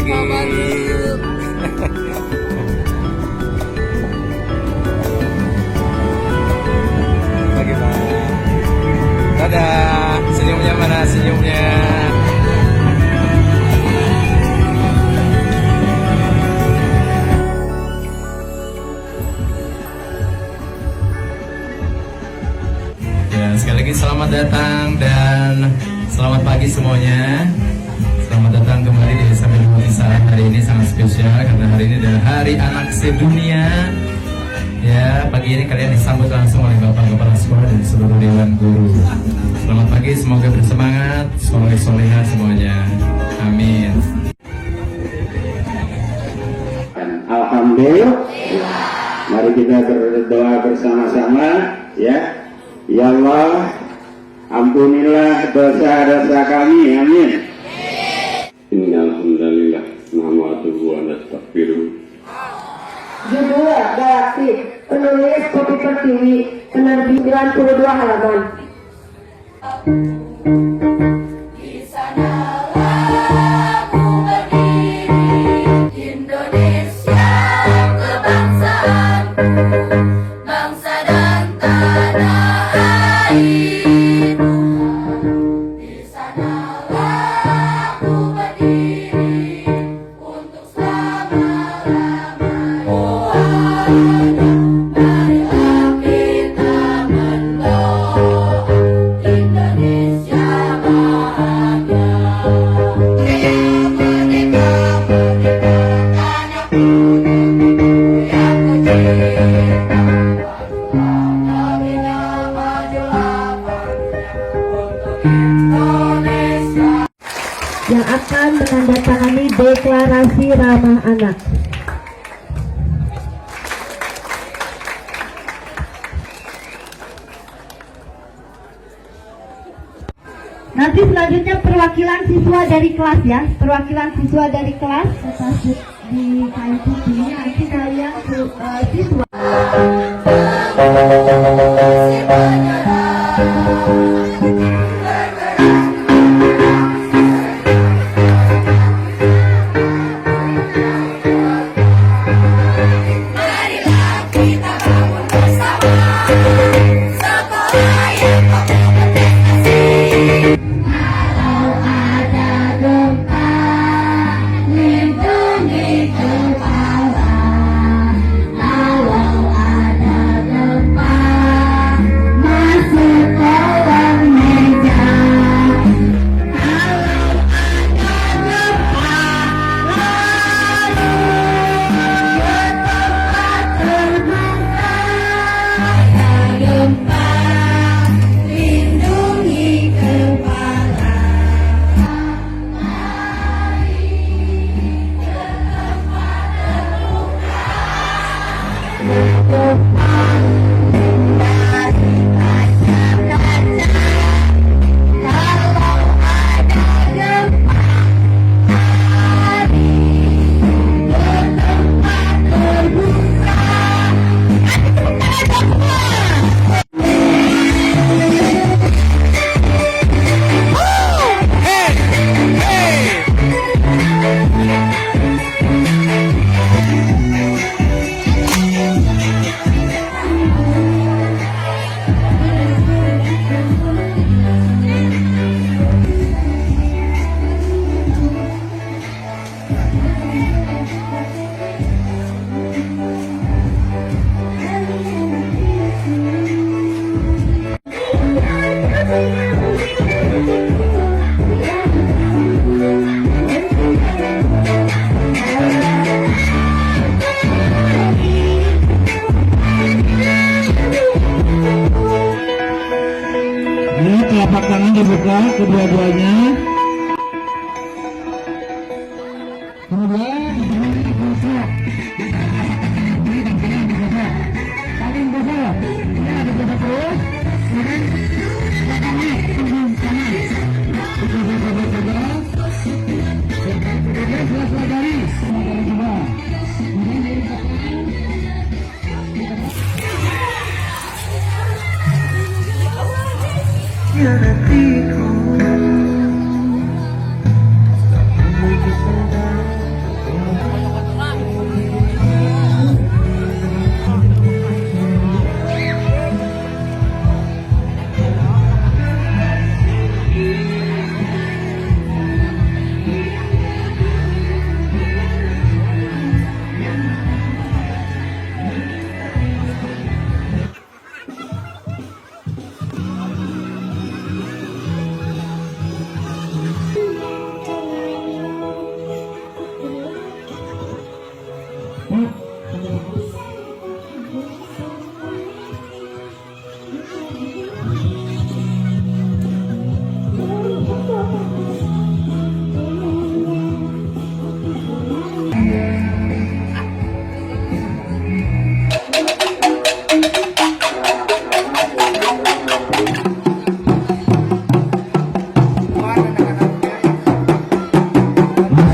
lagi. Bagaimana? Dadah. Senyumnya mana senyumnya? Ya, sekali lagi selamat datang dan selamat pagi semuanya. Selamat datang kembali di Desa Menuruti. Saat hari ini sangat spesial karena hari ini adalah Hari Anak Sedunia. Ya, pagi ini kalian disambut langsung oleh Bapak Kepala Sekolah dan seluruh Dewan Guru. Selamat pagi, semoga bersemangat, soleh-soleha semuanya. Amin. Alhamdulillah. Mari kita berdoa bersama-sama, ya. Ya Allah, ampunilah dosa-dosa kami, amin. Innalhamdulillah, nahmaduhu wa nastaghfiruh. Judul Galaksi, penulis Kopi Pertiwi, penerbit 92 halaman. Di sanalah aku berdiri, Indonesia kebangsaanku, bangsa dan tanah airku. Di sanalah aku berdiri untuk selama-lamanya. Marilah kita mendoa Indonesia bahagia. Merdeka, merdeka, tanahku yang kucinta. Majulah, majulah, untuk Indonesia. Yang akan menandatangani deklarasi ramah anak. Nanti selanjutnya perwakilan siswa dari kelas, ya. Perwakilan siswa dari kelas di kain putih. Nanti kalian siswa. Marilah kita bangun bersama sekolah yang berprestasi. Kalau ada gempa, lindungi kepala. Kalau ada gempa, masuk kolong meja. Kalau ada gempa, lalu ke tempat terbuka. Ada gempa, lindungi kepala. Mari ke tempat terbuka. Untuk menghindari kaca-kaca. Kalau ada gempa, mari ke tempat terbuka. Ini telapak tangan dibuka kedua-duanya.